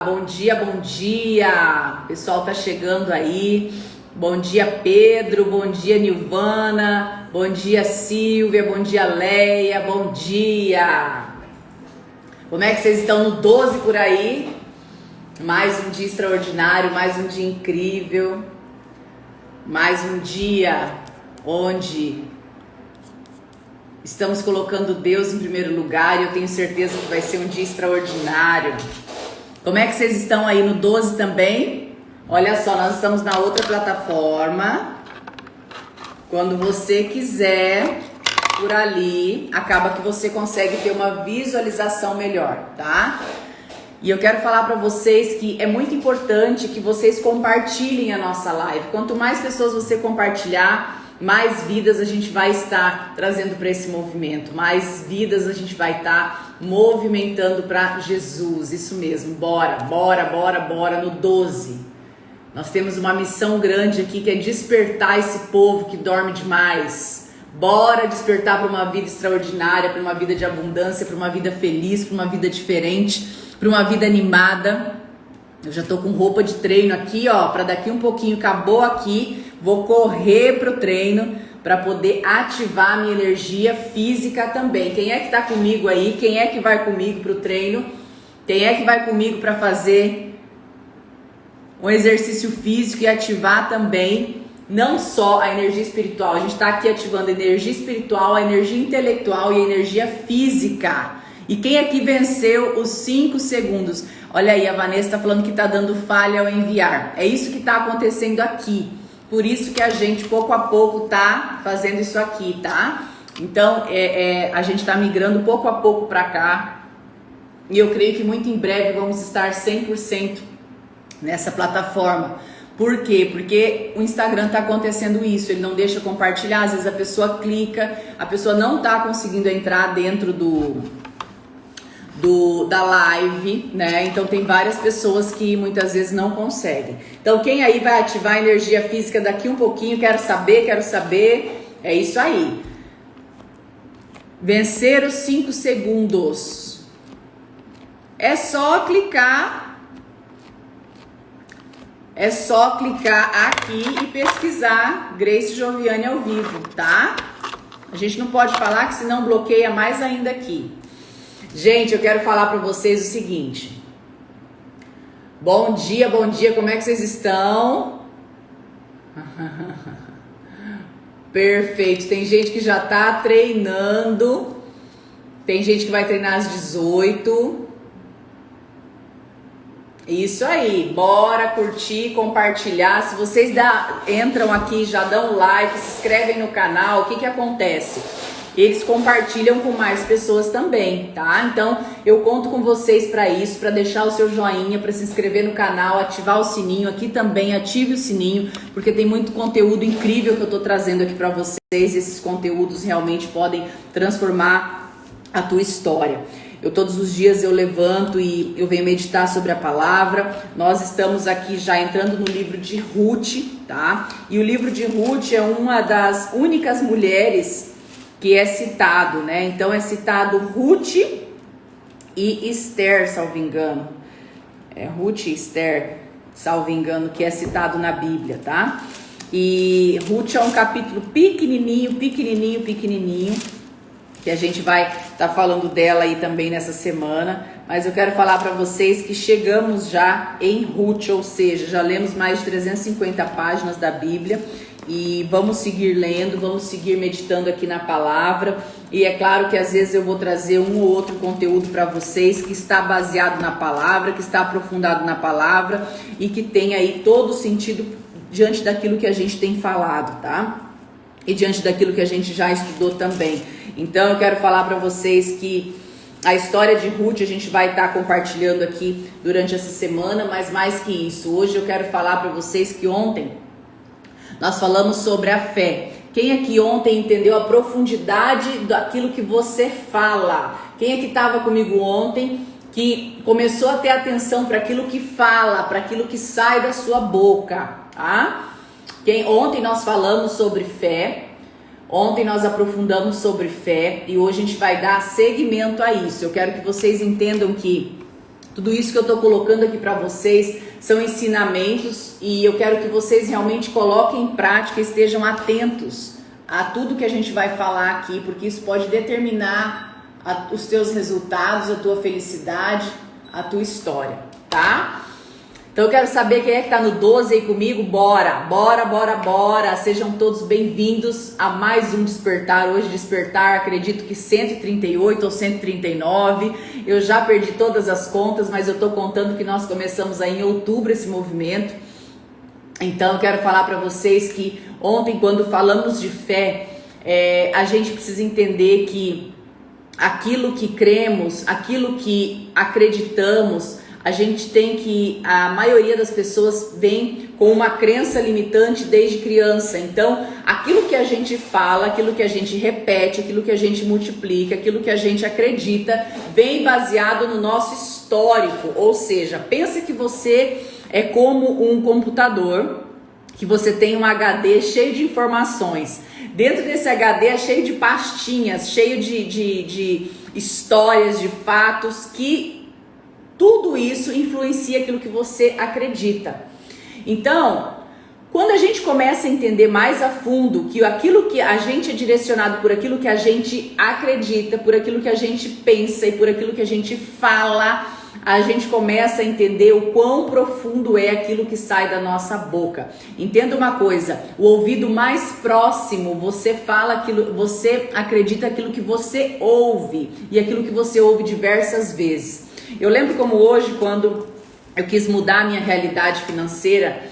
Bom dia, bom dia! O pessoal tá chegando aí. Bom dia, Pedro. Bom dia, Nilvana. Bom dia, Silvia. Bom dia, Leia. Bom dia! Como é que vocês estão no 12 por aí? Mais um dia extraordinário, mais um dia incrível. Mais um dia onde estamos colocando Deus em primeiro lugar e eu tenho certeza que vai ser um dia extraordinário. Como é que vocês estão aí no 12 também? Olha só, nós estamos na outra plataforma. Quando você quiser, por ali, acaba que você consegue ter uma visualização melhor, tá? E eu quero falar para vocês que é muito importante que vocês compartilhem a nossa live. Quanto mais pessoas você compartilhar, mais vidas a gente vai estar trazendo para esse movimento, mais vidas a gente vai estar movimentando para Jesus. Isso mesmo, bora no 12. Nós temos uma missão grande aqui que é despertar esse povo que dorme demais. Bora despertar para uma vida extraordinária, para uma vida de abundância, para uma vida feliz, para uma vida diferente, para uma vida animada. Eu já tô com roupa de treino aqui, ó, para daqui um pouquinho, acabou aqui, vou correr pro treino para poder ativar a minha energia física também. Quem é que tá comigo aí? Quem é que vai comigo pro treino? Quem é que vai comigo para fazer um exercício físico e ativar também não só a energia espiritual? A gente tá aqui ativando a energia espiritual, a energia intelectual e a energia física. E quem aqui venceu os 5 segundos? Olha aí, a Vanessa tá falando que tá dando falha ao enviar. É isso que tá acontecendo aqui. Por isso que a gente, pouco a pouco, tá fazendo isso aqui, tá? Então, a gente tá migrando pouco a pouco pra cá. E eu creio que muito em breve vamos estar 100% nessa plataforma. Por quê? Porque o Instagram tá acontecendo isso. Ele não deixa compartilhar. Às vezes a pessoa clica, a pessoa não tá conseguindo entrar dentro da live, né? Então tem várias pessoas que muitas vezes não conseguem. Então quem aí vai ativar a energia física daqui um pouquinho? Quero saber. É isso aí. Vencer os 5 segundos. É só clicar. É só clicar aqui e pesquisar Grace Joviane ao vivo, tá? A gente não pode falar que senão bloqueia mais ainda aqui. Gente, eu quero falar para vocês o seguinte. Bom dia, como é que vocês estão? Perfeito, tem gente que já tá treinando. Tem gente que vai treinar às 18. Isso aí, bora curtir, compartilhar. Se vocês entram aqui, já dão like, se inscrevem no canal, o que acontece? Eles compartilham com mais pessoas também, tá? Então, eu conto com vocês para isso, para deixar o seu joinha, para se inscrever no canal, ativar o sininho. Aqui também ative o sininho, porque tem muito conteúdo incrível que eu tô trazendo aqui para vocês. Esses conteúdos realmente podem transformar a tua história. Todos os dias eu levanto e eu venho meditar sobre a palavra. Nós estamos aqui já entrando no livro de Ruth, tá? E o livro de Ruth é uma das únicas mulheres que é citado, né? Então é citado Ruth e Esther, salvo engano. É Ruth e Esther, salvo engano, que é citado na Bíblia, tá? E Ruth é um capítulo pequenininho, que a gente vai estar falando dela aí também nessa semana. Mas eu quero falar para vocês que chegamos já em Ruth, ou seja, já lemos mais de 350 páginas da Bíblia. E vamos seguir lendo, vamos seguir meditando aqui na palavra. E é claro que às vezes eu vou trazer um ou outro conteúdo para vocês que está baseado na palavra, que está aprofundado na palavra e que tem aí todo o sentido diante daquilo que a gente tem falado, tá? E diante daquilo que a gente já estudou também. Então eu quero falar para vocês que a história de Ruth a gente vai estar compartilhando aqui durante essa semana, mas mais que isso, hoje eu quero falar para vocês que ontem nós falamos sobre a fé. Quem aqui ontem entendeu a profundidade daquilo que você fala? Quem aqui estava comigo ontem que começou a ter atenção para aquilo que fala, para aquilo que sai da sua boca, tá? Ontem nós falamos sobre fé, ontem nós aprofundamos sobre fé e hoje a gente vai dar seguimento a isso. Eu quero que vocês entendam que Tudo isso que eu estou colocando aqui para vocês são ensinamentos e eu quero que vocês realmente coloquem em prática, estejam atentos a tudo que a gente vai falar aqui, porque isso pode determinar os teus resultados, a tua felicidade, a tua história, tá? Então eu quero saber quem é que tá no 12 aí comigo. Bora, bora, bora, bora. Sejam todos bem-vindos a mais um Despertar. Hoje Despertar, acredito que 138 ou 139. Eu já perdi todas as contas, mas eu tô contando que nós começamos aí em outubro esse movimento. Então eu quero falar para vocês que ontem, quando falamos de fé, a gente precisa entender que aquilo que cremos, aquilo que acreditamos, a gente tem que, a maioria das pessoas vem com uma crença limitante desde criança. Então, aquilo que a gente fala, aquilo que a gente repete, aquilo que a gente multiplica, aquilo que a gente acredita, vem baseado no nosso histórico. Ou seja, pensa que você é como um computador, que você tem um HD cheio de informações. Dentro desse HD é cheio de pastinhas, cheio de histórias, de fatos, que tudo isso influencia aquilo que você acredita. Então, quando a gente começa a entender mais a fundo que aquilo que a gente é direcionado por aquilo que a gente acredita, por aquilo que a gente pensa e por aquilo que a gente fala, a gente começa a entender o quão profundo é aquilo que sai da nossa boca. Entenda uma coisa, o ouvido mais próximo, você fala aquilo, você acredita aquilo que você ouve e aquilo que você ouve diversas vezes. Eu lembro como hoje, quando eu quis mudar a minha realidade financeira,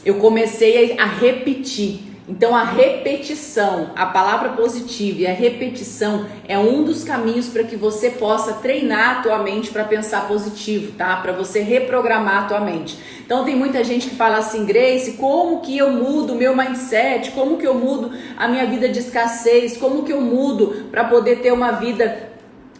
eu comecei a repetir. Então a repetição, a palavra positiva e a repetição é um dos caminhos para que você possa treinar a tua mente para pensar positivo, tá? Para você reprogramar a tua mente. Então tem muita gente que fala assim, Grace, como que eu mudo o meu mindset? Como que eu mudo a minha vida de escassez? Como que eu mudo para poder ter uma vida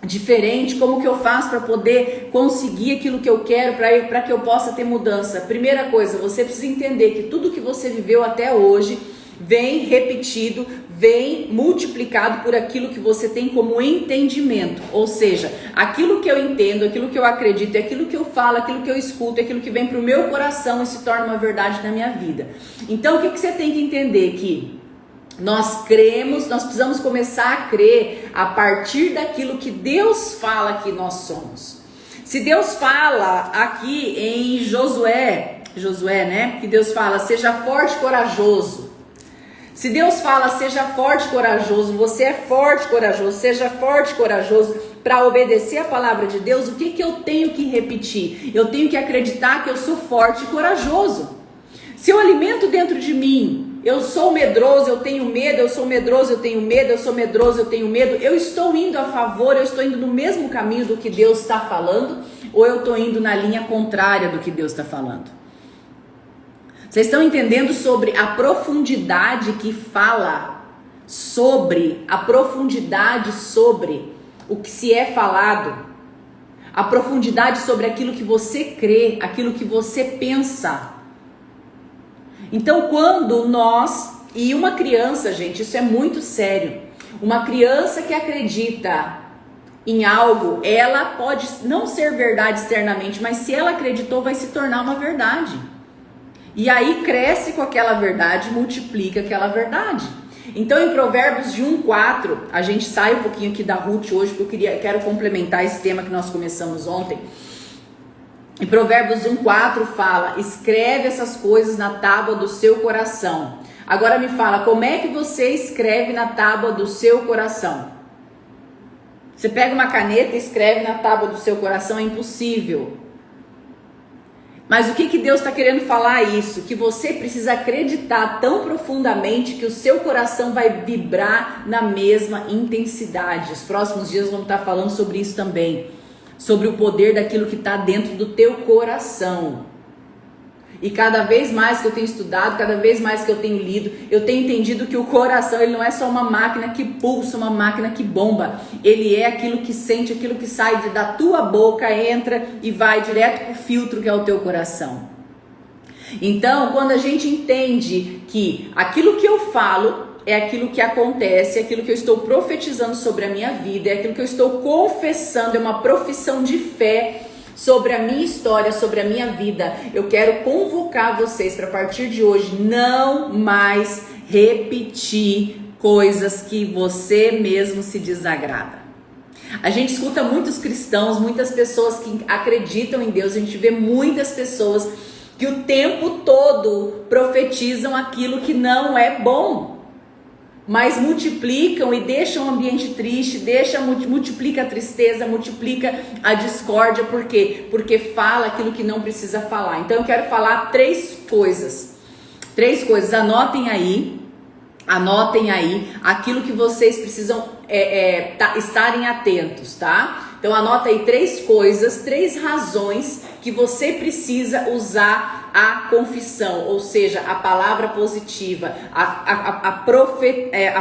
diferente? Como que eu faço para poder conseguir aquilo que eu quero, para que eu possa ter mudança? Primeira coisa, você precisa entender que tudo que você viveu até hoje vem repetido, vem multiplicado por aquilo que você tem como entendimento. Ou seja, aquilo que eu entendo, aquilo que eu acredito, aquilo que eu falo, aquilo que eu escuto, aquilo que vem para o meu coração e se torna uma verdade na minha vida. Então o que você tem que entender? Que nós cremos, nós precisamos começar a crer a partir daquilo que Deus fala que nós somos. Se Deus fala aqui em Josué, né? Que Deus fala, seja forte e corajoso. Se Deus fala, seja forte e corajoso, você é forte e corajoso, seja forte e corajoso para obedecer a palavra de Deus, o que eu tenho que repetir? Eu tenho que acreditar que eu sou forte e corajoso. Se eu alimento dentro de mim, eu sou medroso, eu tenho medo, eu sou medroso, eu tenho medo, eu sou medroso, eu tenho medo, eu estou indo a favor, eu estou indo no mesmo caminho do que Deus está falando, ou eu estou indo na linha contrária do que Deus está falando? Vocês estão entendendo sobre a profundidade que fala sobre, a profundidade sobre o que se é falado, a profundidade sobre aquilo que você crê, aquilo que você pensa. Então quando nós, e uma criança, gente, isso é muito sério, uma criança que acredita em algo, ela pode não ser verdade externamente, mas se ela acreditou, vai se tornar uma verdade. E aí cresce com aquela verdade, multiplica aquela verdade. Então em Provérbios de 1:4, a gente sai um pouquinho aqui da Ruth hoje, porque eu quero complementar esse tema que nós começamos ontem. Em Provérbios 1:4 fala, escreve essas coisas na tábua do seu coração. Agora me fala, como é que você escreve na tábua do seu coração? Você pega uma caneta e escreve na tábua do seu coração? É impossível. Mas o que Deus está querendo falar isso? Que você precisa acreditar tão profundamente que o seu coração vai vibrar na mesma intensidade. Os próximos dias vamos estar falando sobre isso também. Sobre o poder daquilo que está dentro do teu coração. E cada vez mais que eu tenho estudado, cada vez mais que eu tenho lido, eu tenho entendido que o coração, ele não é só uma máquina que pulsa, uma máquina que bomba. Ele é aquilo que sente, aquilo que sai da tua boca, entra e vai direto para o filtro que é o teu coração. Então, quando a gente entende que aquilo que eu falo é aquilo que acontece, é aquilo que eu estou profetizando sobre a minha vida, é aquilo que eu estou confessando, é uma profissão de fé sobre a minha história, sobre a minha vida. Eu quero convocar vocês para a partir de hoje não mais repetir coisas que você mesmo se desagrada. A gente escuta muitos cristãos, muitas pessoas que acreditam em Deus, a gente vê muitas pessoas que o tempo todo profetizam aquilo que não é bom, mas multiplicam e deixam o ambiente triste, multiplica a tristeza, multiplica a discórdia. Por quê? Porque fala aquilo que não precisa falar. Então eu quero falar três coisas, anotem aí aquilo que vocês precisam estarem atentos, tá? Então anota aí 3 coisas, 3 razões que você precisa usar a confissão, ou seja, a palavra positiva, a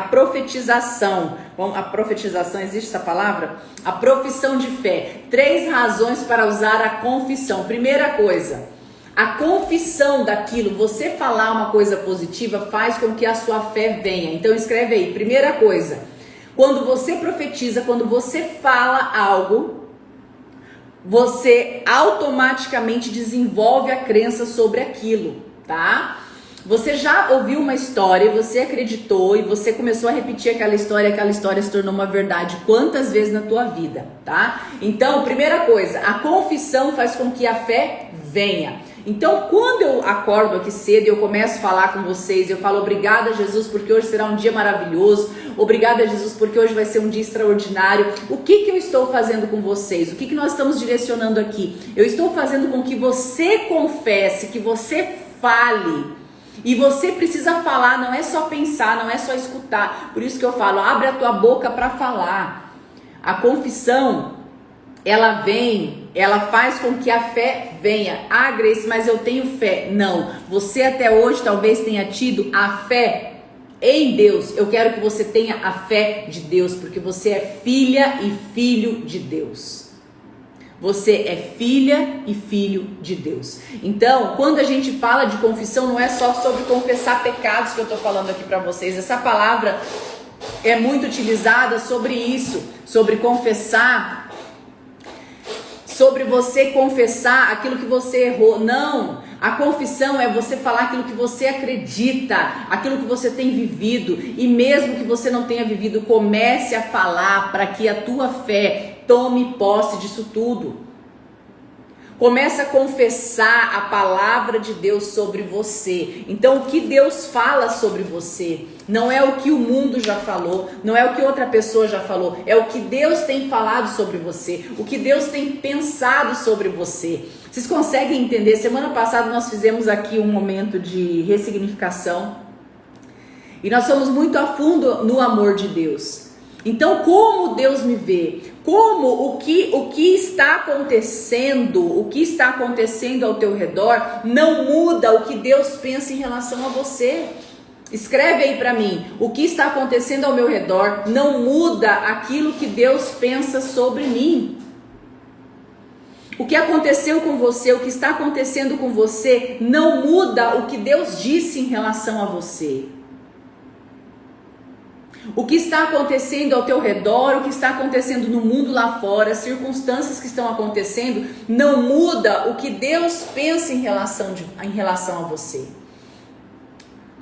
profetização. A profetização, existe essa palavra? A profissão de fé. 3 razões para usar a confissão. Primeira coisa, a confissão daquilo, você falar uma coisa positiva faz com que a sua fé venha. Então escreve aí, primeira coisa, quando você profetiza, quando você fala algo, você automaticamente desenvolve a crença sobre aquilo, tá? Você já ouviu uma história, você acreditou e você começou a repetir aquela história se tornou uma verdade quantas vezes na tua vida, tá? Então, primeira coisa, a confissão faz com que a fé venha. Então, quando eu acordo aqui cedo e eu começo a falar com vocês, eu falo obrigada, Jesus, porque hoje será um dia maravilhoso. Obrigada, Jesus, porque hoje vai ser um dia extraordinário. O que eu estou fazendo com vocês? O que nós estamos direcionando aqui? Eu estou fazendo com que você confesse, que você fale. E você precisa falar, não é só pensar, não é só escutar. Por isso que eu falo, abre a tua boca para falar. A confissão, ela faz com que a fé venha. Ah, Grace, mas eu tenho fé. Não, você até hoje talvez tenha tido a fé em Deus. Eu quero que você tenha a fé de Deus, porque você é filha e filho de Deus. Você é filha e filho de Deus. Então, quando a gente fala de confissão, não é só sobre confessar pecados que eu tô falando aqui para vocês. Essa palavra é muito utilizada sobre isso, sobre confessar, sobre você confessar aquilo que você errou. Não, a confissão é você falar aquilo que você acredita, aquilo que você tem vivido. E mesmo que você não tenha vivido, comece a falar para que a tua fé tome posse disso tudo. Comece a confessar a palavra de Deus sobre você. Então, o que Deus fala sobre você não é o que o mundo já falou, não é o que outra pessoa já falou, é o que Deus tem falado sobre você, o que Deus tem pensado sobre você. Vocês conseguem entender? Semana passada nós fizemos aqui um momento de ressignificação e nós fomos muito a fundo no amor de Deus. Então, como Deus me vê? Como o que está acontecendo ao teu redor não muda o que Deus pensa em relação a você. Escreve aí para mim, o que está acontecendo ao meu redor não muda aquilo que Deus pensa sobre mim. O que aconteceu com você, o que está acontecendo com você não muda o que Deus disse em relação a você. O que está acontecendo ao teu redor, o que está acontecendo no mundo lá fora, as circunstâncias que estão acontecendo, não muda o que Deus pensa em relação a você.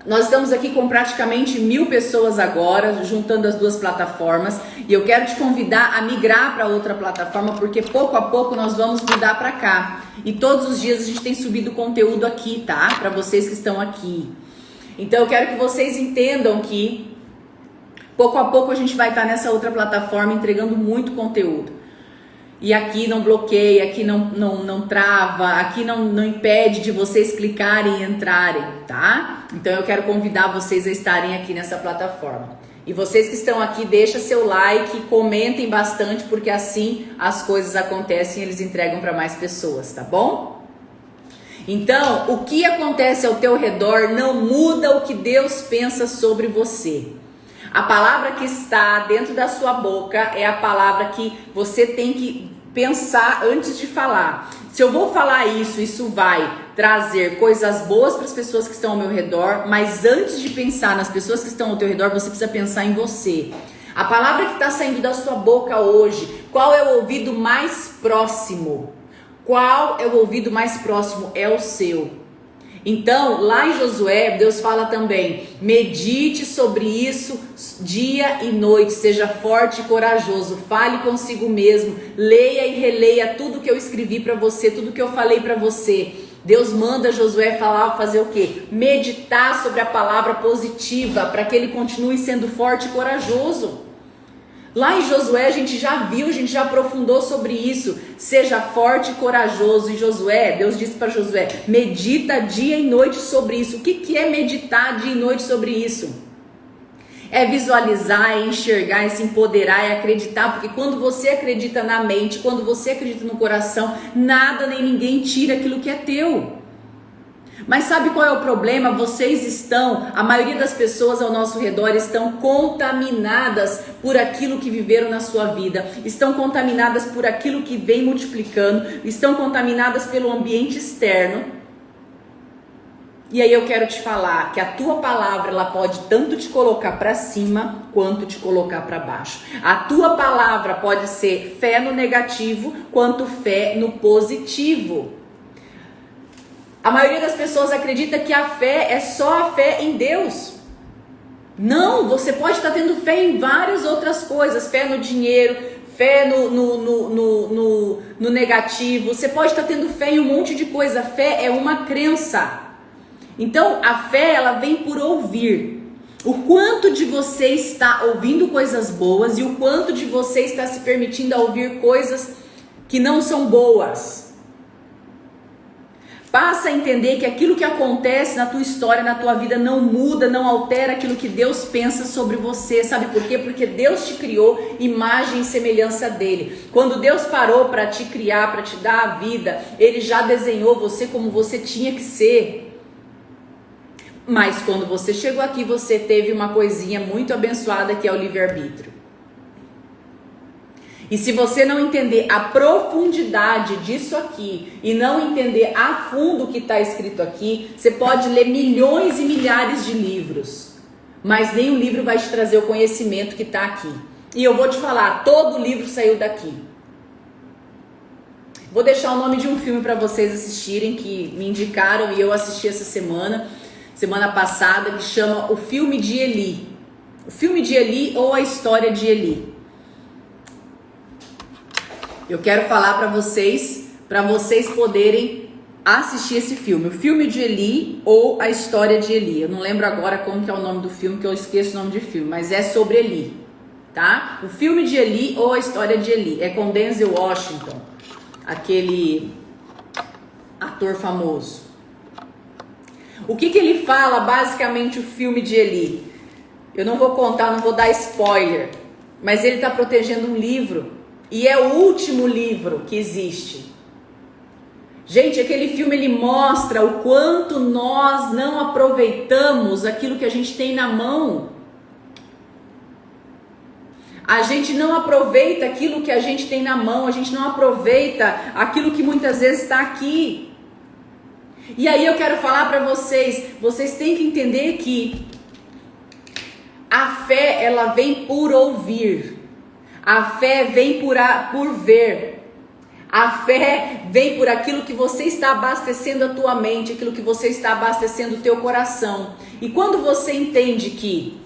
Nós estamos aqui com praticamente 1000 pessoas agora, juntando as duas plataformas, e eu quero te convidar a migrar para outra plataforma, porque pouco a pouco nós vamos mudar para cá. E todos os dias a gente tem subido conteúdo aqui, tá? Para vocês que estão aqui. Então eu quero que vocês entendam que pouco a pouco a gente vai estar nessa outra plataforma entregando muito conteúdo. E aqui não bloqueia, aqui não trava, aqui não impede de vocês clicarem e entrarem, tá? Então eu quero convidar vocês a estarem aqui nessa plataforma. E vocês que estão aqui, deixa seu like, comentem bastante, porque assim as coisas acontecem e eles entregam para mais pessoas, tá bom? Então, o que acontece ao teu redor não muda o que Deus pensa sobre você. A palavra que está dentro da sua boca é a palavra que você tem que pensar antes de falar. Se eu vou falar isso vai trazer coisas boas para as pessoas que estão ao meu redor, mas antes de pensar nas pessoas que estão ao teu redor, você precisa pensar em você. A palavra que está saindo da sua boca hoje, qual é o ouvido mais próximo? Qual é o ouvido mais próximo? É o seu. Então, lá em Josué, Deus fala também: medite sobre isso dia e noite, seja forte e corajoso, fale consigo mesmo, leia e releia tudo que eu escrevi para você, tudo que eu falei para você. Deus manda Josué fazer o quê? Meditar sobre a palavra positiva, para que ele continue sendo forte e corajoso. Lá em Josué a gente já viu, a gente já aprofundou sobre isso. Seja forte e corajoso. E Josué, Deus disse para Josué: medita dia e noite sobre isso. O que é meditar dia e noite sobre isso? É visualizar, é enxergar, é se empoderar, é acreditar. Porque quando você acredita na mente, quando você acredita no coração, nada nem ninguém tira aquilo que é teu. Mas sabe qual é o problema? A maioria das pessoas ao nosso redor estão contaminadas por aquilo que viveram na sua vida, estão contaminadas por aquilo que vem multiplicando, estão contaminadas pelo ambiente externo. E aí eu quero te falar que a tua palavra, ela pode tanto te colocar para cima quanto te colocar para baixo. A tua palavra pode ser fé no negativo quanto fé no positivo. A maioria das pessoas acredita que a fé é só a fé em Deus. Não, você pode estar tendo fé em várias outras coisas. Fé no dinheiro, fé no negativo. Você pode estar tendo fé em um monte de coisa. Fé é uma crença. Então, a fé, ela vem por ouvir. O quanto de você está ouvindo coisas boas e o quanto de você está se permitindo a ouvir coisas que não são boas. Passa a entender que aquilo que acontece na tua história, na tua vida, não muda, não altera aquilo que Deus pensa sobre você. Sabe por quê? Porque Deus te criou imagem e semelhança dele. Quando Deus parou para te criar, para te dar a vida, ele já desenhou você como você tinha que ser. Mas quando você chegou aqui, você teve uma coisinha muito abençoada que é o livre-arbítrio. E se você não entender a profundidade disso aqui e não entender a fundo o que está escrito aqui, você pode ler milhões e milhares de livros, mas nenhum livro vai te trazer o conhecimento que está aqui. E eu vou te falar, todo livro saiu daqui. Vou deixar o nome de um filme para vocês assistirem, que me indicaram e eu assisti essa semana passada, que chama O Filme de Eli. O Filme de Eli ou A História de Eli. Eu quero falar para vocês poderem assistir esse filme, O Filme de Eli ou A História de Eli. Eu não lembro agora como que é o nome do filme, que eu esqueço o nome de filme, mas é sobre Eli, tá? O Filme de Eli ou A História de Eli. É com Denzel Washington, aquele ator famoso. O que ele fala basicamente o filme de Eli? Eu não vou contar, não vou dar spoiler, mas ele está protegendo um livro. E é o último livro que existe. Gente, aquele filme ele mostra o quanto nós não aproveitamos aquilo que a gente tem na mão. A gente não aproveita aquilo que a gente tem na mão, a gente não aproveita aquilo que muitas vezes está aqui. E aí eu quero falar para vocês têm que entender que a fé, ela vem por ouvir. A fé vem por ver. A fé vem por aquilo que você está abastecendo a tua mente, aquilo que você está abastecendo o teu coração. E quando você entende que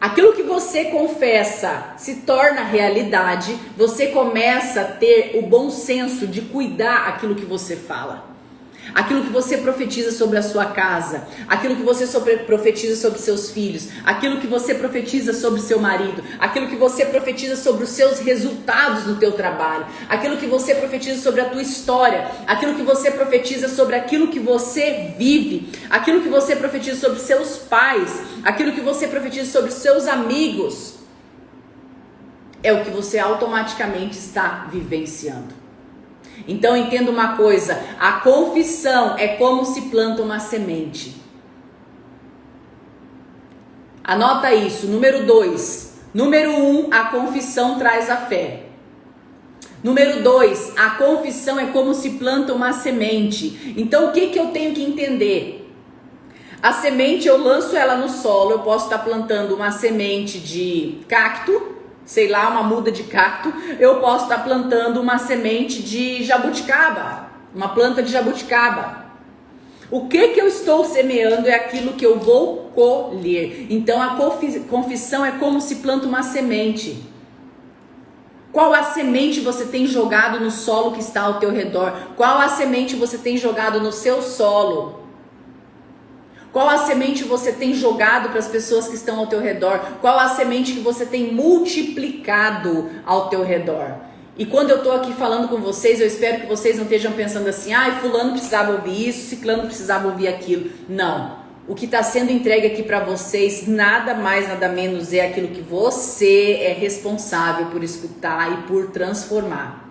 aquilo que você confessa se torna realidade, você começa a ter o bom senso de cuidar aquilo que você fala. Aquilo que você profetiza sobre a sua casa, aquilo que você profetiza sobre seus filhos, aquilo que você profetiza sobre seu marido, aquilo que você profetiza sobre os seus resultados no teu trabalho, aquilo que você profetiza sobre a tua história, aquilo que você profetiza sobre aquilo que você vive, aquilo que você profetiza sobre seus pais, aquilo que você profetiza sobre seus amigos, é o que você automaticamente está vivenciando. Então entenda uma coisa, a confissão é como se planta uma semente. Anota isso, número 2. Número 1, a confissão traz a fé. Número 2, a confissão é como se planta uma semente. Então o que eu tenho que entender? A semente eu lanço ela no solo, eu posso estar plantando uma semente de cacto, sei lá, uma muda de cacto, eu posso estar plantando uma semente de jabuticaba, uma planta de jabuticaba. O que eu estou semeando é aquilo que eu vou colher. Então a confissão é como se planta uma semente. Qual a semente você tem jogado no solo que está ao teu redor? Qual a semente você tem jogado no seu solo? Qual a semente você tem jogado para as pessoas que estão ao teu redor? Qual a semente que você tem multiplicado ao teu redor? E quando eu estou aqui falando com vocês, eu espero que vocês não estejam pensando assim, fulano precisava ouvir isso, ciclano precisava ouvir aquilo. Não. O que está sendo entregue aqui para vocês, nada mais, nada menos é aquilo que você é responsável por escutar e por transformar.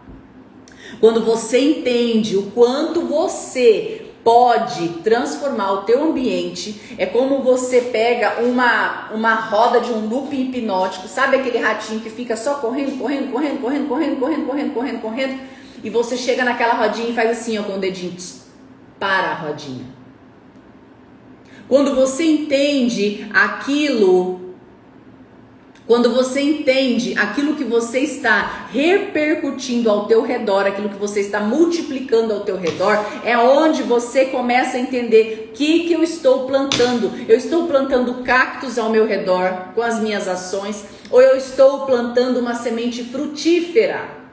Quando você entende o quanto você pode transformar o teu ambiente, é como você pega uma roda de um loop hipnótico, sabe aquele ratinho que fica só correndo, e você chega naquela rodinha e faz assim, ó, com o dedinho, para a rodinha. Quando você entende aquilo que você está repercutindo ao teu redor, aquilo que você está multiplicando ao teu redor, é onde você começa a entender o que eu estou plantando. Eu estou plantando cactos ao meu redor com as minhas ações, ou eu estou plantando uma semente frutífera?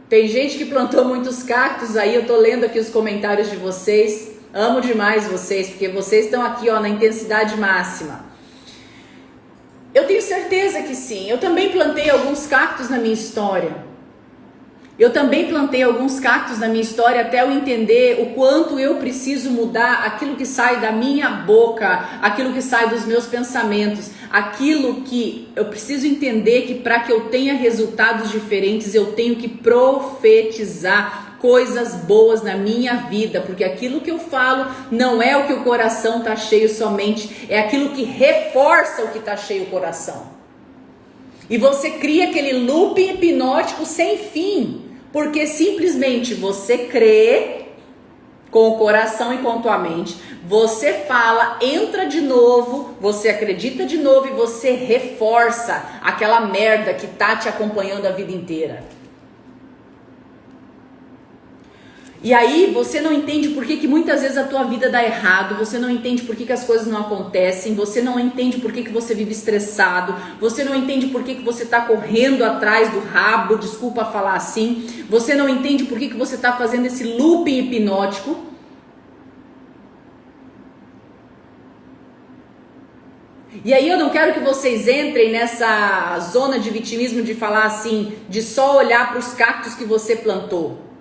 Tem gente que plantou muitos cactos aí, eu tô lendo aqui os comentários de vocês. Amo demais vocês, porque vocês estão aqui, ó, na intensidade máxima. Eu tenho certeza que sim. Eu também plantei alguns cactos na minha história. Até eu entender o quanto eu preciso mudar aquilo que sai da minha boca, aquilo que sai dos meus pensamentos, aquilo que eu preciso entender que para que eu tenha resultados diferentes, eu tenho que profetizar coisas boas na minha vida, porque aquilo que eu falo não é o que o coração está cheio somente, é aquilo que reforça o que está cheio o coração. E você cria aquele loop hipnótico sem fim, porque simplesmente você crê com o coração e com tua mente, você fala, entra de novo, você acredita de novo e você reforça aquela merda que tá te acompanhando a vida inteira. E aí você não entende por que muitas vezes a tua vida dá errado, você não entende por que as coisas não acontecem, você não entende por que você vive estressado, você não entende por que você está correndo atrás do rabo, desculpa falar assim, você não entende por que você está fazendo esse looping hipnótico. E aí eu não quero que vocês entrem nessa zona de vitimismo de falar assim, de só olhar para os cactos que você plantou.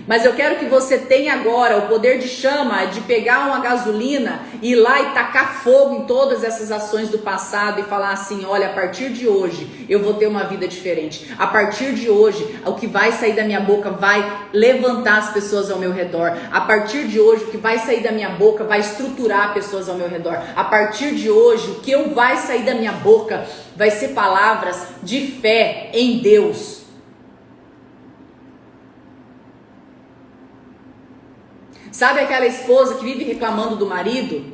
Mas eu quero que você tenha agora o poder de chama, de pegar uma gasolina e ir lá e tacar fogo em todas essas ações do passado e falar assim, olha, a partir de hoje eu vou ter uma vida diferente. A partir de hoje, o que vai sair da minha boca vai levantar as pessoas ao meu redor. A partir de hoje, o que vai sair da minha boca vai estruturar pessoas ao meu redor. A partir de hoje, o que vai sair da minha boca vai ser palavras de fé em Deus. Sabe aquela esposa que vive reclamando do marido?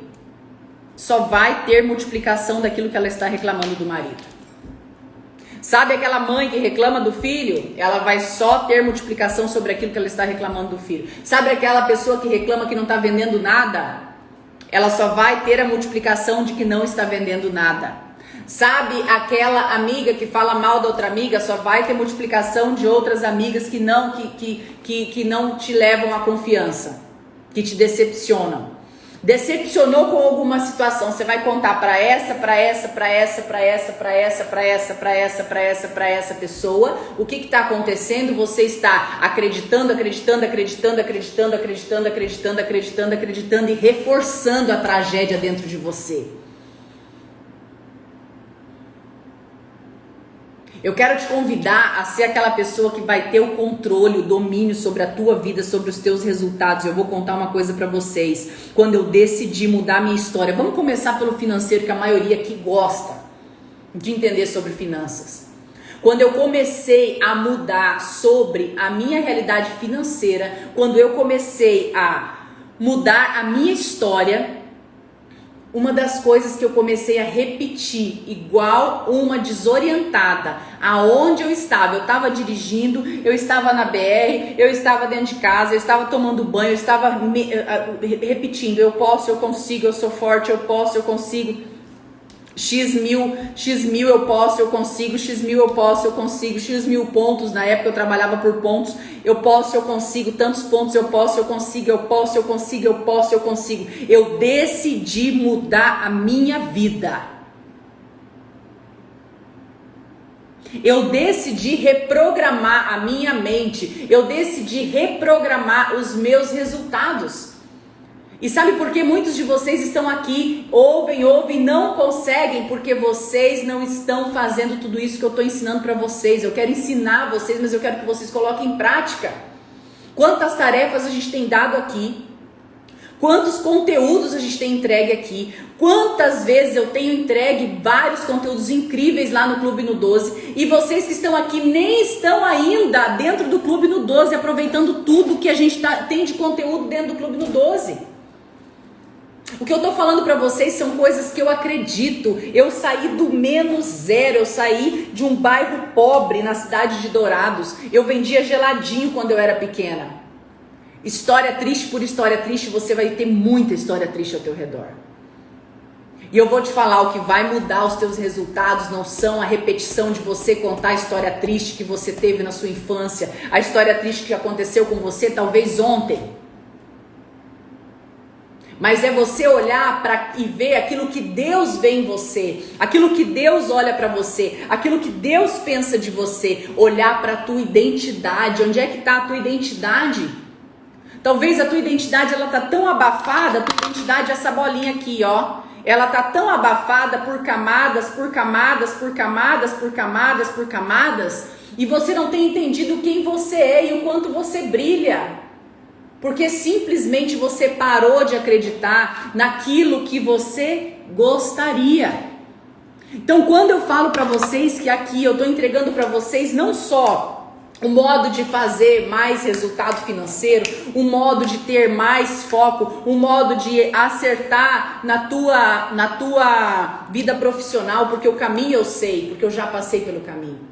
Só vai ter multiplicação daquilo que ela está reclamando do marido. Sabe aquela mãe que reclama do filho? Ela vai só ter multiplicação sobre aquilo que ela está reclamando do filho. Sabe aquela pessoa que reclama que não está vendendo nada? Ela só vai ter a multiplicação de que não está vendendo nada. Sabe aquela amiga que fala mal da outra amiga? Só vai ter multiplicação de outras amigas que não te levam à confiança, que te decepcionam. Decepcionou com alguma situação, você vai contar para essa pessoa o que está acontecendo. Você está acreditando e reforçando a tragédia dentro de você. Eu quero te convidar a ser aquela pessoa que vai ter o controle, o domínio sobre a tua vida, sobre os teus resultados. Eu vou contar uma coisa pra vocês. Quando eu decidi mudar a minha história, vamos começar pelo financeiro, que a maioria aqui gosta de entender sobre finanças. quando eu comecei a mudar sobre a minha realidade financeira, quando eu comecei a mudar a minha história, uma das coisas que eu comecei a repetir, igual uma desorientada, aonde eu estava dirigindo, eu estava na BR, eu estava dentro de casa, eu estava tomando banho, eu estava repetindo, eu posso, eu consigo, eu sou forte, eu posso, eu consigo, X mil eu posso, eu consigo, X mil eu posso, eu consigo, X mil pontos, na época eu trabalhava por pontos, eu posso, eu consigo, tantos pontos eu posso, eu consigo, eu posso, eu consigo, eu posso, eu consigo. Eu decidi mudar a minha vida. Eu decidi reprogramar a minha mente, eu decidi reprogramar os meus resultados. E sabe por que muitos de vocês estão aqui, ouvem, não conseguem? Porque vocês não estão fazendo tudo isso que eu estou ensinando para vocês. Eu quero ensinar vocês, mas eu quero que vocês coloquem em prática. Quantas tarefas a gente tem dado aqui? Quantos conteúdos a gente tem entregue aqui? Quantas vezes eu tenho entregue vários conteúdos incríveis lá no Clube no 12 e vocês que estão aqui nem estão ainda dentro do Clube no 12, aproveitando tudo que a gente tem de conteúdo dentro do Clube no 12. O que eu tô falando pra vocês são coisas que eu acredito. Eu saí do menos zero, eu saí de um bairro pobre na cidade de Dourados. Eu vendia geladinho quando eu era pequena. História triste por história triste, você vai ter muita história triste ao teu redor. E eu vou te falar, o que vai mudar os teus resultados não são a repetição de você contar a história triste que você teve na sua infância, a história triste que aconteceu com você talvez ontem. Mas é você olhar e ver aquilo que Deus vê em você, aquilo que Deus olha para você, aquilo que Deus pensa de você, olhar para a tua identidade. Onde é que está a tua identidade? Talvez a tua identidade ela tá tão abafada, a tua identidade é essa bolinha aqui, ó. Ela tá tão abafada por camadas, por camadas, por camadas, por camadas, por camadas, e você não tem entendido quem você é e o quanto você brilha. Porque simplesmente você parou de acreditar naquilo que você gostaria. Então, quando eu falo para vocês que aqui eu estou entregando para vocês não só o modo de fazer mais resultado financeiro, o modo de ter mais foco, o modo de acertar na tua vida profissional, porque o caminho eu sei, porque eu já passei pelo caminho.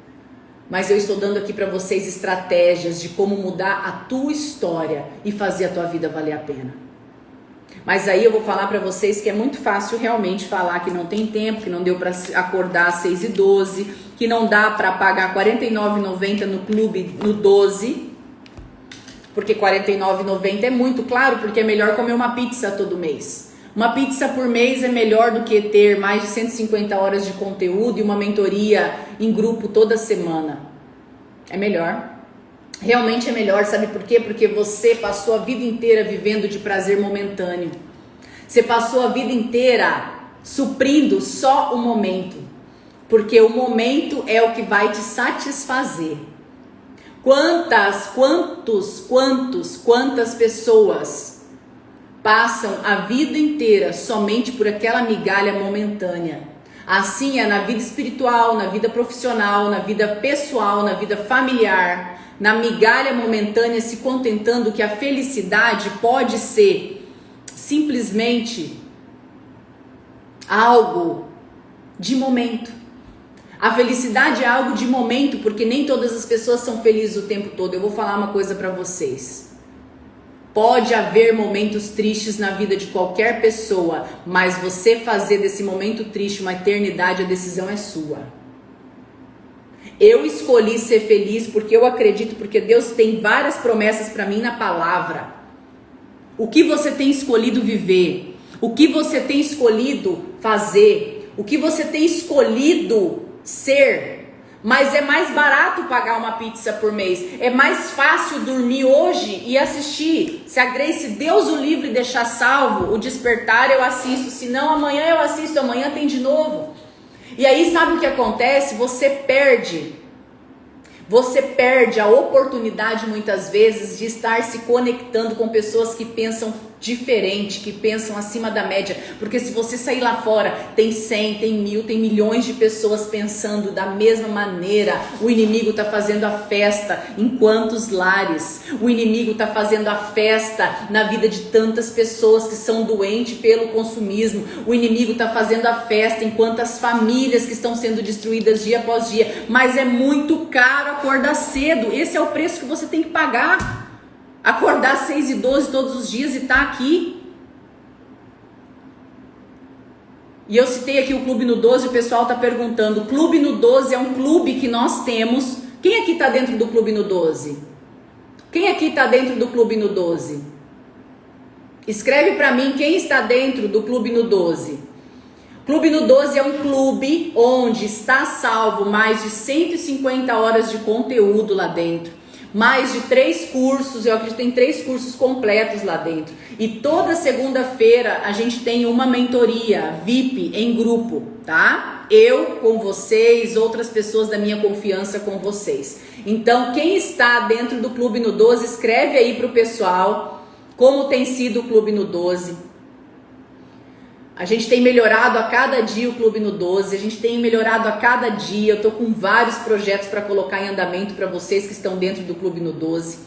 Mas eu estou dando aqui para vocês estratégias de como mudar a tua história e fazer a tua vida valer a pena. Mas aí eu vou falar para vocês que é muito fácil realmente falar que não tem tempo, que não deu para acordar às 6h12, que não dá para pagar R$ 49,90 no Clube no 12, porque R$ 49,90 é muito, claro, porque é melhor comer uma pizza todo mês. Uma pizza por mês é melhor do que ter mais de 150 horas de conteúdo e uma mentoria em grupo toda semana. É melhor. Realmente é melhor, sabe por quê? Porque você passou a vida inteira vivendo de prazer momentâneo. Você passou a vida inteira suprindo só o momento. Porque o momento é o que vai te satisfazer. Quantas pessoas passam a vida inteira somente por aquela migalha momentânea? Assim é na vida espiritual, na vida profissional, na vida pessoal, na vida familiar, na migalha momentânea, se contentando que a felicidade pode ser simplesmente algo de momento. A felicidade é algo de momento, porque nem todas as pessoas são felizes o tempo todo. Eu vou falar uma coisa para vocês. Pode haver momentos tristes na vida de qualquer pessoa, mas você fazer desse momento triste uma eternidade, a decisão é sua. Eu escolhi ser feliz porque eu acredito, porque Deus tem várias promessas para mim na palavra. O que você tem escolhido viver? O que você tem escolhido fazer? O que você tem escolhido ser? Mas é mais barato pagar uma pizza por mês. É mais fácil dormir hoje e assistir. Se a Grace, Deus o livre, deixar salvo, o Despertar eu assisto. Se não, amanhã eu assisto, amanhã tem de novo. E aí sabe o que acontece? Você perde a oportunidade muitas vezes de estar se conectando com pessoas que pensam diferente, que pensam acima da média, porque se você sair lá fora, tem 100, tem 1000, tem milhões de pessoas pensando da mesma maneira. O inimigo tá fazendo a festa em quantos lares? O inimigo tá fazendo a festa na vida de tantas pessoas que são doentes pelo consumismo. O inimigo tá fazendo a festa em quantas famílias que estão sendo destruídas dia após dia. Mas é muito caro acordar cedo. Esse é o preço que você tem que pagar. Acordar às 6h12 todos os dias e tá aqui. E eu citei aqui o Clube no 12, o pessoal tá perguntando. O Clube no 12 é um clube que nós temos. Quem aqui tá dentro do Clube no 12? Quem aqui tá dentro do Clube no 12? Escreve pra mim quem está dentro do Clube no 12. Clube no 12 é um clube onde está salvo mais de 150 horas de conteúdo lá dentro. Mais de 3 cursos, eu acredito que tem 3 cursos completos lá dentro. E toda segunda-feira a gente tem uma mentoria VIP em grupo, tá? Eu com vocês, outras pessoas da minha confiança com vocês. Então, quem está dentro do Clube no 12, escreve aí pro pessoal como tem sido o Clube no 12. A gente tem melhorado a cada dia o Clube no 12, a gente tem melhorado a cada dia. Eu tô com vários projetos para colocar em andamento para vocês que estão dentro do Clube no 12.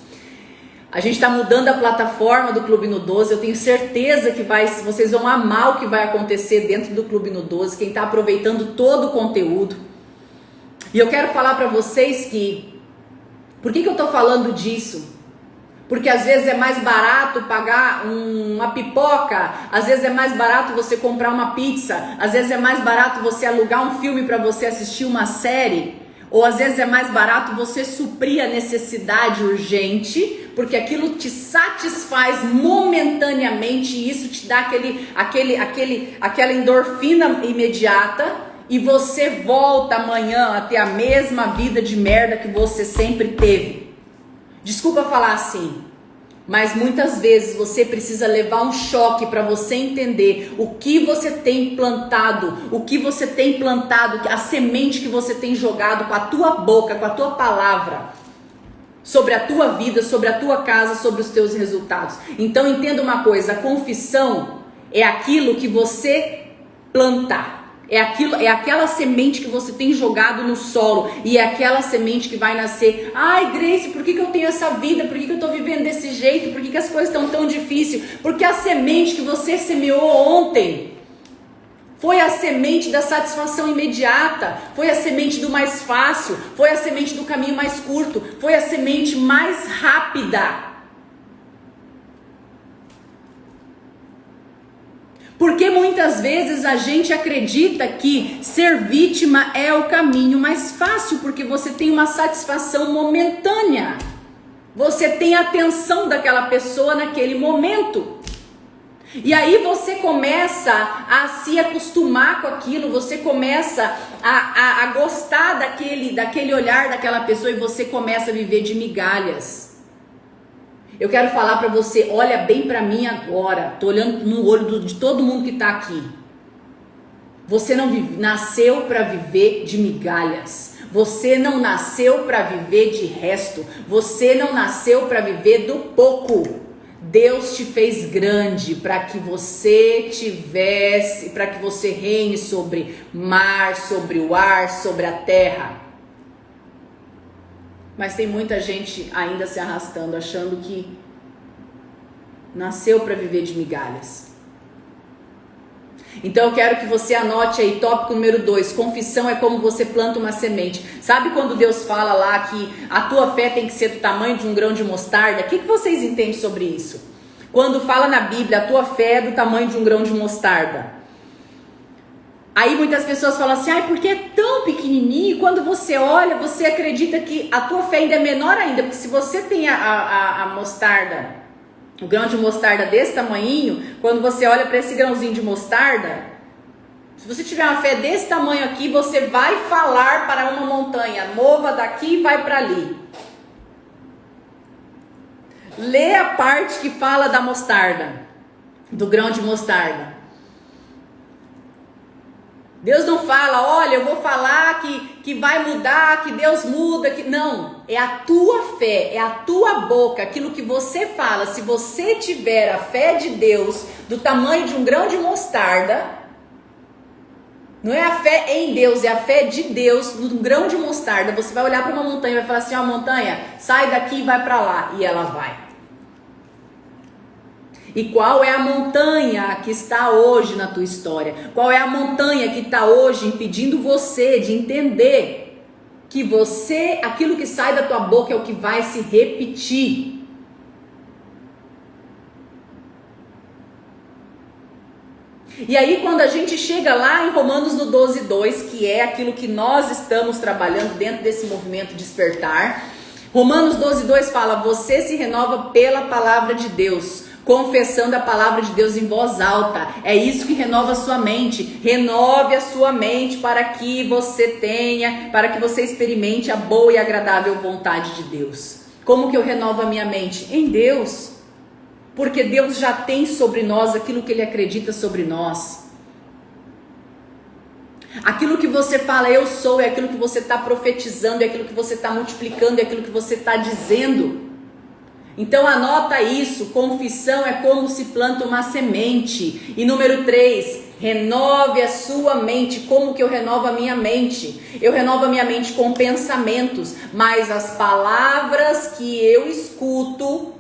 A gente está mudando a plataforma do Clube no 12. Eu tenho certeza que vocês vão amar o que vai acontecer dentro do Clube no 12, quem está aproveitando todo o conteúdo. E eu quero falar para vocês que... Por que eu tô falando disso? Porque às vezes é mais barato pagar uma pipoca, às vezes é mais barato você comprar uma pizza, às vezes é mais barato você alugar um filme para você assistir uma série, ou às vezes é mais barato você suprir a necessidade urgente, porque aquilo te satisfaz momentaneamente e isso te dá aquela endorfina imediata e você volta amanhã a ter a mesma vida de merda que você sempre teve. Desculpa falar assim, mas muitas vezes você precisa levar um choque para você entender o que você tem plantado, a semente que você tem jogado com a tua boca, com a tua palavra, sobre a tua vida, sobre a tua casa, sobre os teus resultados. Então entenda uma coisa, a confissão é aquilo que você plantar. É aquela semente que você tem jogado no solo e é aquela semente que vai nascer. Ai, Grace, por que eu tenho essa vida? Por que eu tô vivendo desse jeito? Por que as coisas estão tão difíceis? Porque a semente que você semeou ontem foi a semente da satisfação imediata, foi a semente do mais fácil, foi a semente do caminho mais curto, foi a semente mais rápida. Porque muitas vezes a gente acredita que ser vítima é o caminho mais fácil, porque você tem uma satisfação momentânea. Você tem a atenção daquela pessoa naquele momento. E aí você começa a se acostumar com aquilo, você começa a gostar daquele olhar daquela pessoa e você começa a viver de migalhas. Eu quero falar para você, olha bem para mim agora, tô olhando no olho de todo mundo que tá aqui. Você não nasceu para viver de migalhas. Você não nasceu para viver de resto. Você não nasceu para viver do pouco. Deus te fez grande para que você para que você reine sobre mar, sobre o ar, sobre a terra. Mas tem muita gente ainda se arrastando, achando que nasceu para viver de migalhas. Então eu quero que você anote aí, tópico número 2, confissão é como você planta uma semente. Sabe quando Deus fala lá que a tua fé tem que ser do tamanho de um grão de mostarda? O que vocês entendem sobre isso? Quando fala na Bíblia, a tua fé é do tamanho de um grão de mostarda. Aí muitas pessoas falam assim, porque é tão pequenininho, quando você olha, você acredita que a tua fé ainda é menor ainda, porque se você tem a mostarda, o grão de mostarda desse tamanhinho, quando você olha para esse grãozinho de mostarda, se você tiver uma fé desse tamanho aqui, você vai falar para uma montanha, mova daqui e vai para ali. Lê a parte que fala da mostarda, do grão de mostarda. Deus não fala, olha, eu vou falar que vai mudar, que Deus muda, que não. É a tua fé, é a tua boca, aquilo que você fala. Se você tiver a fé de Deus do tamanho de um grão de mostarda, não é a fé em Deus, é a fé de Deus num grão de mostarda. Você vai olhar para uma montanha e vai falar assim, ó, montanha, sai daqui e vai para lá. E ela vai. E qual é a montanha que está hoje na tua história? Qual é a montanha que está hoje impedindo você de entender que você, aquilo que sai da tua boca é o que vai se repetir? E aí quando a gente chega lá em Romanos no 12:2, que é aquilo que nós estamos trabalhando dentro desse movimento despertar, Romanos 12:2 fala, você se renova pela palavra de Deus, confessando a palavra de Deus em voz alta. É isso que renova a sua mente. Renove a sua mente para que você tenha, para que você experimente a boa e agradável vontade de Deus. Como que eu renovo a minha mente? Em Deus. Porque Deus já tem sobre nós aquilo que Ele acredita sobre nós. Aquilo que você fala, eu sou, é aquilo que você está profetizando, é aquilo que você está multiplicando, é aquilo que você está dizendo. Então anota isso, confissão é como se planta uma semente. E número 3, renove a sua mente. Como que eu renovo a minha mente? Eu renovo a minha mente com pensamentos, mas as palavras que eu escuto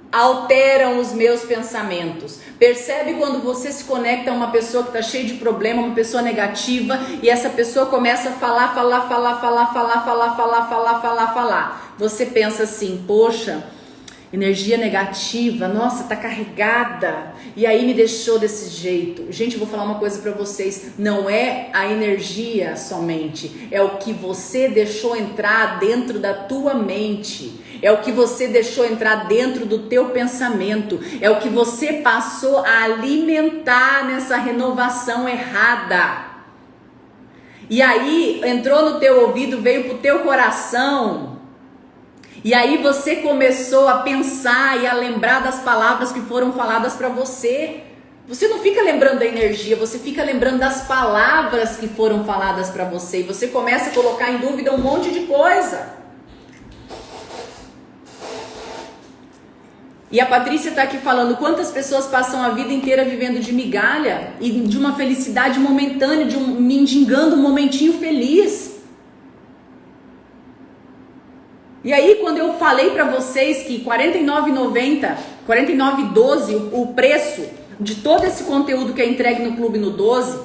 alteram os meus pensamentos. Percebe quando você se conecta a uma pessoa que está cheia de problema, uma pessoa negativa, e essa pessoa começa a falar. Você pensa assim, poxa, energia negativa, nossa, tá carregada, e aí me deixou desse jeito. Gente, eu vou falar uma coisa pra vocês, não é a energia somente, é o que você deixou entrar dentro da tua mente, é o que você deixou entrar dentro do teu pensamento, é o que você passou a alimentar nessa renovação errada. E aí entrou no teu ouvido, veio pro teu coração. E aí você começou a pensar e a lembrar das palavras que foram faladas para você. Você não fica lembrando da energia, você fica lembrando das palavras que foram faladas para você. E você começa a colocar em dúvida um monte de coisa. E a Patrícia está aqui falando quantas pessoas passam a vida inteira vivendo de migalha e de uma felicidade momentânea, mendigando um momentinho feliz. E aí quando eu falei para vocês que R$ 49,90, R$ 49,12 o preço de todo esse conteúdo que é entregue no Clube no 12,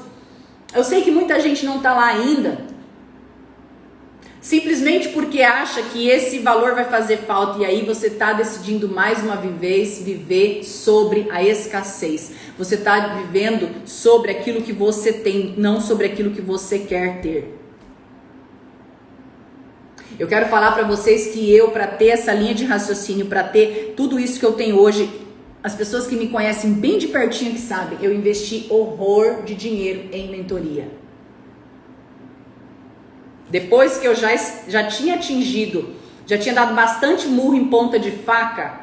eu sei que muita gente não está lá ainda, simplesmente porque acha que esse valor vai fazer falta, e aí você está decidindo mais uma vez viver sobre a escassez. Você está vivendo sobre aquilo que você tem, não sobre aquilo que você quer ter. Eu quero falar para vocês que eu, para ter essa linha de raciocínio, para ter tudo isso que eu tenho hoje, as pessoas que me conhecem bem de pertinho que sabem, eu investi horror de dinheiro em mentoria. Depois que eu já tinha atingido, já tinha dado bastante murro em ponta de faca,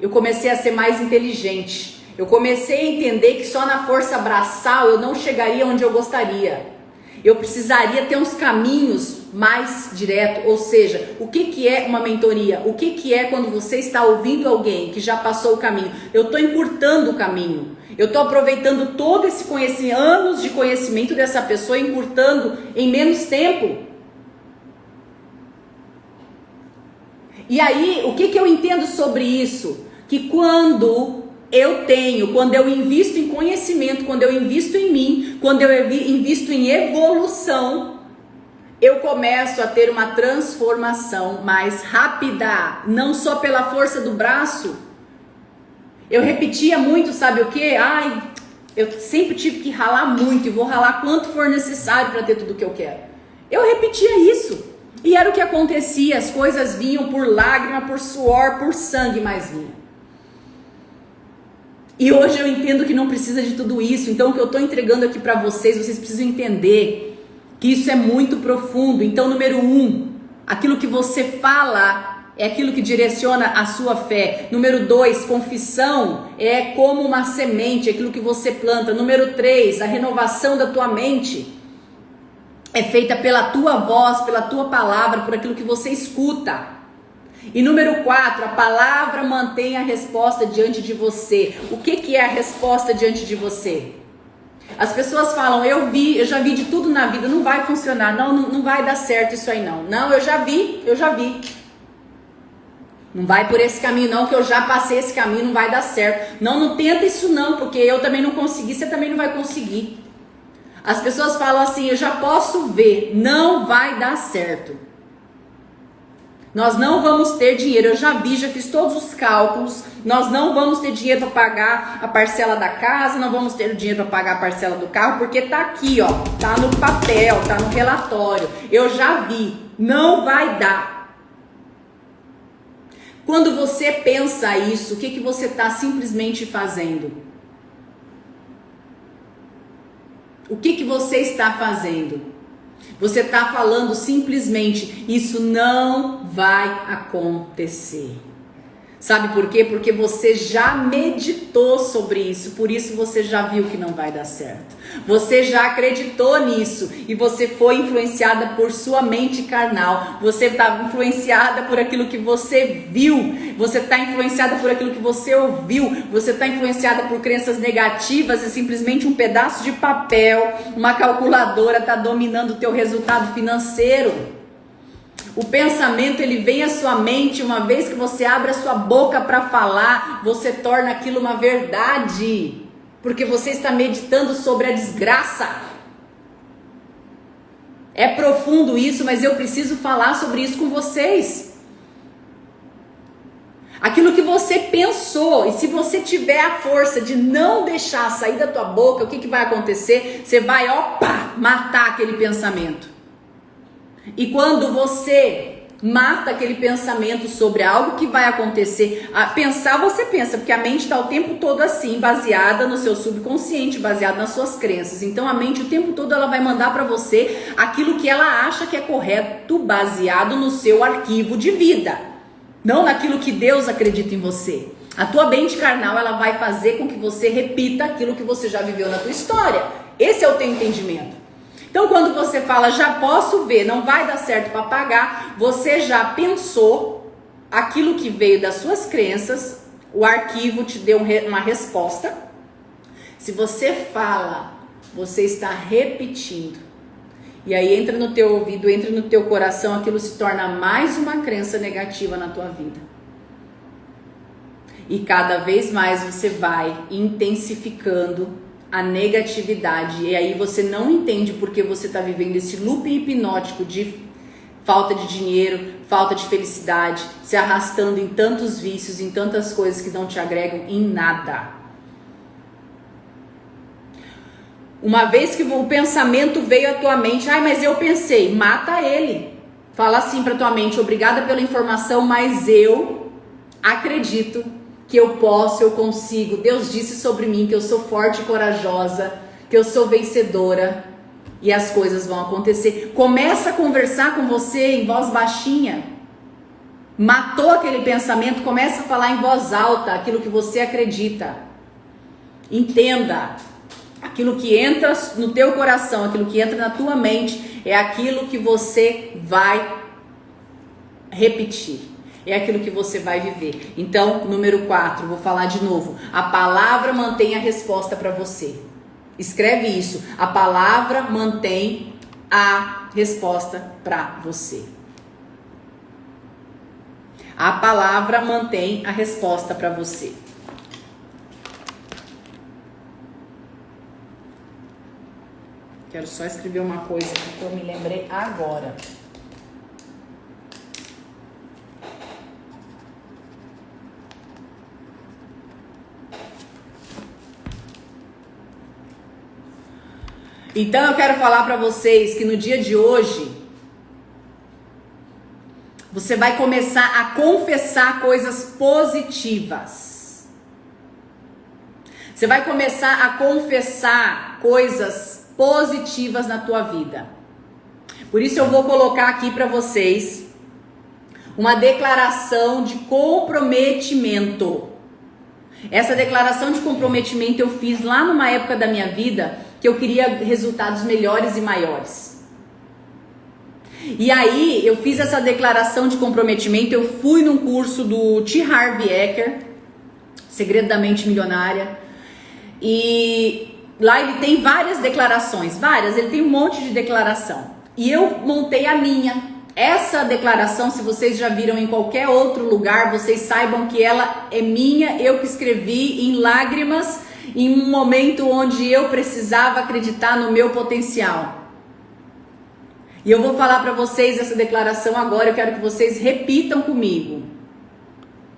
eu comecei a ser mais inteligente. Eu comecei a entender que só na força braçal eu não chegaria onde eu gostaria. Eu precisaria ter uns caminhos mais diretos, ou seja, o que é uma mentoria? O que é quando você está ouvindo alguém que já passou o caminho? Eu estou encurtando o caminho, eu estou aproveitando todo esse conhecimento, anos de conhecimento dessa pessoa, encurtando em menos tempo. E aí, o que eu entendo sobre isso? Que quando eu invisto em conhecimento, quando eu invisto em mim, quando eu invisto em evolução, eu começo a ter uma transformação mais rápida, não só pela força do braço. Eu repetia muito, sabe o quê? Eu sempre tive que ralar muito e vou ralar quanto for necessário para ter tudo o que eu quero. Eu repetia isso. E era o que acontecia, as coisas vinham por lágrima, por suor, por sangue, mas vinham. E hoje eu entendo que não precisa de tudo isso. Então o que eu estou entregando aqui para vocês precisam entender que isso é muito profundo. Então, número 1, aquilo que você fala é aquilo que direciona a sua fé. Número 2, confissão é como uma semente, é aquilo que você planta. Número 3, a renovação da tua mente é feita pela tua voz, pela tua palavra, por aquilo que você escuta. E número 4, a palavra mantém a resposta diante de você. O que é a resposta diante de você? As pessoas falam, eu já vi de tudo na vida, não vai funcionar, não vai dar certo isso aí não. Não, eu já vi. Não vai por esse caminho não, que eu já passei esse caminho, não vai dar certo. Não tenta isso não, porque eu também não consegui, você também não vai conseguir. As pessoas falam assim, eu já posso ver, não vai dar certo. Nós não vamos ter dinheiro, eu já fiz todos os cálculos, nós não vamos ter dinheiro para pagar a parcela da casa, não vamos ter dinheiro para pagar a parcela do carro, porque tá aqui, ó, tá no papel, tá no relatório, eu já vi, não vai dar. Quando você pensa isso, o que você está simplesmente fazendo? O que você está fazendo? Você está falando simplesmente, isso não vai acontecer. Sabe por quê? Porque você já meditou sobre isso, por isso você já viu que não vai dar certo. Você já acreditou nisso e você foi influenciada por sua mente carnal. Você está influenciada por aquilo que você viu. Você está influenciada por aquilo que você ouviu. Você está influenciada por crenças negativas e simplesmente um pedaço de papel, uma calculadora está dominando o teu resultado financeiro. O pensamento, ele vem à sua mente, uma vez que você abre a sua boca para falar, você torna aquilo uma verdade, porque você está meditando sobre a desgraça. É profundo isso, mas eu preciso falar sobre isso com vocês. Aquilo que você pensou, e se você tiver a força de não deixar sair da tua boca, o que vai acontecer? Você vai, matar aquele pensamento. E quando você mata aquele pensamento sobre algo que vai acontecer, pensar você pensa, porque a mente está o tempo todo assim, baseada no seu subconsciente, baseada nas suas crenças. Então a mente o tempo todo ela vai mandar para você aquilo que ela acha que é correto, baseado no seu arquivo de vida, não naquilo que Deus acredita em você. A tua mente carnal ela vai fazer com que você repita aquilo que você já viveu na tua história. Esse é o teu entendimento. Então, quando você fala, já posso ver, não vai dar certo para pagar, você já pensou aquilo que veio das suas crenças, o arquivo te deu uma resposta. Se você fala, você está repetindo. E aí entra no teu ouvido, entra no teu coração, aquilo se torna mais uma crença negativa na tua vida. E cada vez mais você vai intensificando a negatividade, e aí você não entende porque você está vivendo esse looping hipnótico de falta de dinheiro, falta de felicidade, se arrastando em tantos vícios, em tantas coisas que não te agregam em nada. Uma vez que o pensamento veio à tua mente, mas eu pensei, mata ele. Fala assim para tua mente, obrigada pela informação, mas eu acredito que eu posso, eu consigo. Deus disse sobre mim que eu sou forte e corajosa, que eu sou vencedora e as coisas vão acontecer. Começa a conversar com você em voz baixinha. Matou aquele pensamento, começa a falar em voz alta aquilo que você acredita. Entenda, aquilo que entra no teu coração, aquilo que entra na tua mente é aquilo que você vai repetir. É aquilo que você vai viver. Então, número 4, vou falar de novo. A palavra mantém a resposta para você. Escreve isso. A palavra mantém a resposta para você. A palavra mantém a resposta para você. Quero só escrever uma coisa que eu me lembrei agora. Então eu quero falar para vocês que no dia de hoje você vai começar a confessar coisas positivas. Você vai começar a confessar coisas positivas na tua vida. Por isso eu vou colocar aqui para vocês uma declaração de comprometimento. Essa declaração de comprometimento eu fiz lá numa época da minha vida que eu queria resultados melhores e maiores. E aí eu fiz essa declaração de comprometimento, eu fui num curso do T. Harv Eker, Segredo da Mente Milionária, e lá ele tem várias declarações, ele tem um monte de declaração. E eu montei a minha. Essa declaração, se vocês já viram em qualquer outro lugar, vocês saibam que ela é minha, eu que escrevi em lágrimas, em um momento onde eu precisava acreditar no meu potencial. E eu vou falar para vocês essa declaração agora, eu quero que vocês repitam comigo,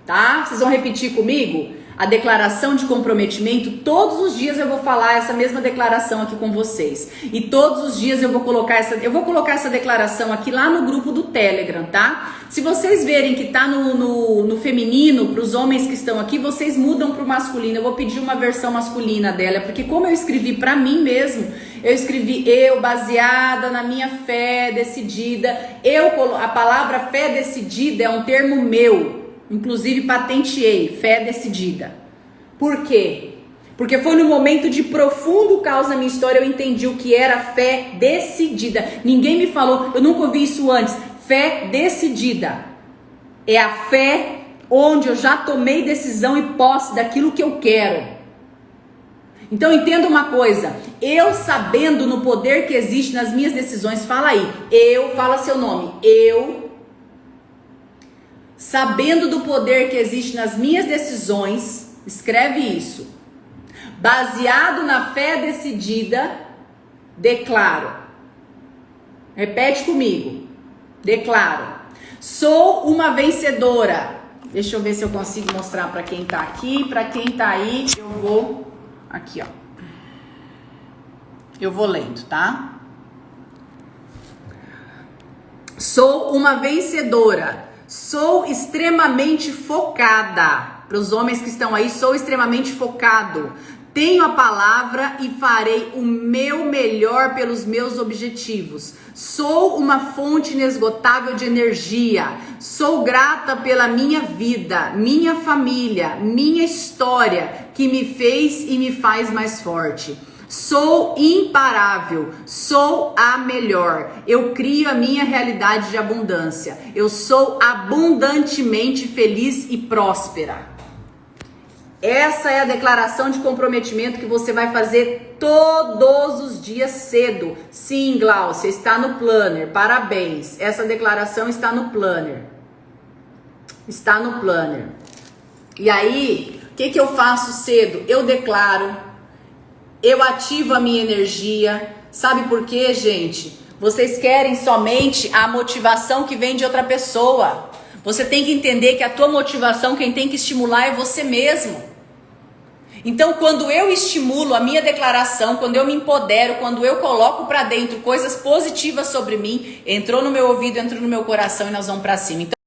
tá? Vocês vão repetir comigo a declaração de comprometimento. Todos os dias eu vou falar essa mesma declaração aqui com vocês. E todos os dias eu vou colocar essa declaração aqui lá no grupo do Telegram, tá? Se vocês verem que tá no feminino, para os homens que estão aqui, vocês mudam pro masculino. Eu vou pedir uma versão masculina dela, porque como eu escrevi para mim mesmo, eu escrevi baseada na minha fé decidida. A palavra fé decidida é um termo meu. Inclusive patenteei, fé decidida. Por quê? Porque foi no momento de profundo caos na minha história eu entendi o que era fé decidida. Ninguém me falou, eu nunca ouvi isso antes. Fé decidida é a fé onde eu já tomei decisão e posse daquilo que eu quero. Então entenda uma coisa, eu sabendo no poder que existe nas minhas decisões, fala aí, fala seu nome, sabendo do poder que existe nas minhas decisões, escreve isso. Baseado na fé decidida, declaro. Repete comigo. Declaro. Sou uma vencedora. Deixa eu ver se eu consigo mostrar para quem tá aqui, para quem tá aí, eu vou aqui, ó. Eu vou lendo, tá? Sou uma vencedora. Sou extremamente focada. Para os homens que estão aí, sou extremamente focado. Tenho a palavra e farei o meu melhor pelos meus objetivos. Sou uma fonte inesgotável de energia. Sou grata pela minha vida, minha família, minha história, que me fez e me faz mais forte. Sou imparável, sou a melhor, eu crio a minha realidade de abundância, eu sou abundantemente feliz e próspera. Essa é a declaração de comprometimento que você vai fazer todos os dias cedo. Sim, Glaucia, está no planner, parabéns, essa declaração está no planner. Está no planner. E aí, o que eu faço cedo? Eu declaro. Eu ativo a minha energia. Sabe por quê, gente? Vocês querem somente a motivação que vem de outra pessoa. Você tem que entender que a tua motivação, quem tem que estimular é você mesmo. Então, quando eu estimulo a minha declaração, quando eu me empodero, quando eu coloco pra dentro coisas positivas sobre mim, entrou no meu ouvido, entrou no meu coração e nós vamos pra cima. Então,